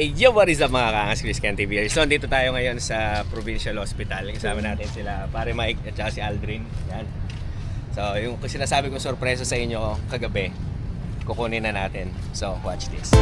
Yo, what is up mga kaangas, Chris Ken TV. So, dito tayo ngayon sa Provincial Hospital. Kasama natin sila, Pare Mike at saka si Aldrin. Yan. So, yung sinasabi kong sorpresa sa inyo kagabi, kukunin na natin. So, watch this.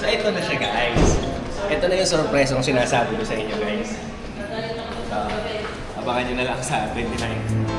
So ito na siya guys. Ito na yung sorpresa kong sinasabi ko sa inyo guys. So, abangan nyo na lang sa 29.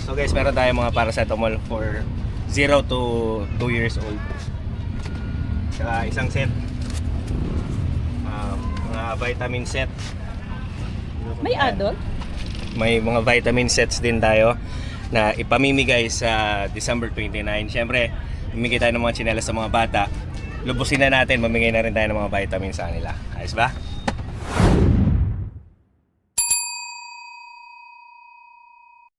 So guys, meron tayong mga paracetamol for 0 to 2 years old. Saka isang set. Mga vitamin set. May adult? May mga vitamin sets din tayo na ipamimigay sa December 29. Siyempre, mamigay tayo ng mga tsinelas sa mga bata. Lubusin na natin, mamigay na rin tayo ng mga vitamins sa kanila. Ayos ba?